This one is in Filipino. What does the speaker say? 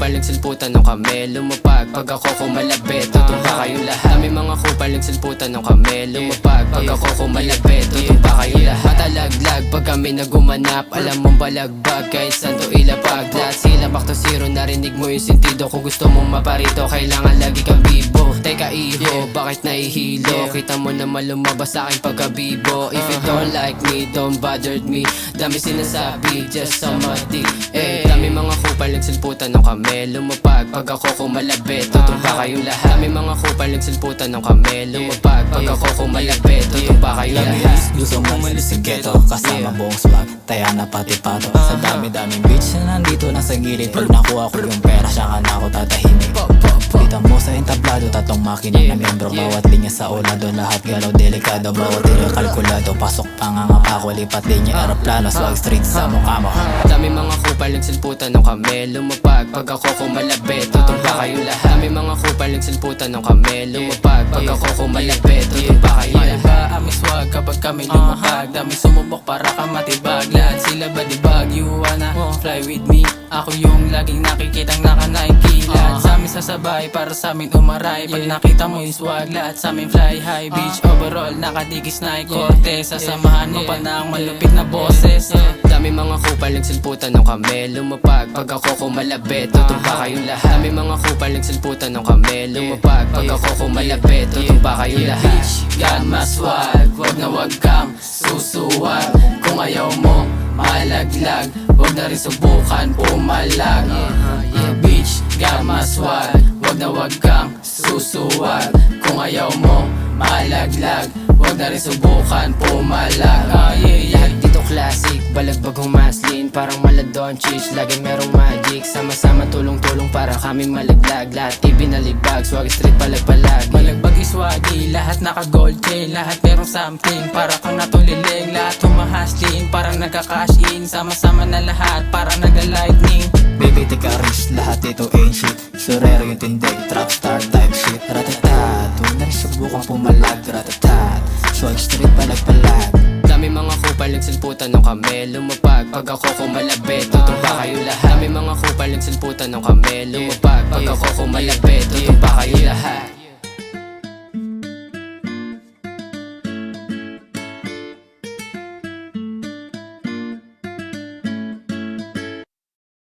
kupal nagsilputan ng kami lumapag pag ako kumalapit, tutumpa kayong lahat. Dami mga kupal nagsilputan ng kami lumapag pag ako kumalapit, tutumpa kayong lahat. Matalaglag pag kami nagumanap, alam mong balagbag kahit saan to ilapag. Lahat sila back to zero, narinig mo yung sentido. Kung gusto mong maparito, kailangan lagi kang bibo. Teka iho, bakit nahihilo? Kita mo naman lumabas sa aking pagkabibo. If you don't like me, don't bother me. Dami sinasabi, just somebody. Dami mga kupal nagsilputan ng kami lumapag pag ako kumalapit, tutumpa kayong lahat. Dami mga kupal nagsilputan ng kami lumapag pag ako kumalapit, tutumpa kayong lahat. Gusto mo umalis sa ghetto, kasama buong swag, taya na pati pato. Sa dami-daming bitch na nandito na sa gilid. Pag nakuha ko yung pera, siya ka na ako tatahimik. Kita mo sa entablado, tatong makina na membro. Bawat linya sa ulado, lahat galaw delikado. Bawat tiro kalkulado, pasok pangangapa ko. Lipat linya aeroplano, swag street sa mukha mo. Dami mga kupal nagsilputan ng kami lumapag pag ako kumalapit, tutumpa kayong lahat. Dami mga kupal nagsilputan ng kami lumapag pag ako kumalapit, tutumpa kayong lahat. Iba aming swag kapag kami lumapag, dami sumubok para ka matibag. Lahat sila badibag, you wanna fly with me? Ako yung laging nakikitang naka-Nike. Lahat sa amin sasabay para sa amin umaray. Pag nakita mo yung swag, lahat sa amin fly high. Beach overall, nakadigis na korte. Sasamahan mo pa ng malupit na boses. Dami mga kupal nagsilputan ng kami lumapag pag ako kumalapit, tutumpa kayong lahat. Dami mga kupal nagsilputan ng kami lumapag pag ako kumalapit, tutumpa kayong lahat. God maswag, wag na wag kang susuwag. Kung ayaw mo malaglag, wag na rin subukan pumalag. Bitch, God maswag, wag na wag kang susuwag. Kung ayaw mo malaglag, wag na rin subukan pumalag. Lahat dito classic, balagbag humaslin, parang maladon cheese, lagi merong magic. Sama-sama tulong-tulong para kami malaglag. Lahat ibinalibag, swag street palag-palag. Malagbag iswagi, lahat naka-gold chain. Lahat merong something, para kang natulilig. Lahat humahaslin, parang nagka-cash in. Sama-sama na lahat, parang nagka-lightning. Baby, take a risk, lahat ito ain't shit. Surero yung tindig, trap star type shit. Ratatat, huwag na rin subukang pumalag. Ratatat, swag street palag-palag. Dami mga kupal nagsilputan ng kami lumapag pag ako kumalapit, tutumpa kayong lahat. Dami mga kupal nagsilputan ng kami lumapag pag ako kumalapit, tutumpa kayong lahat.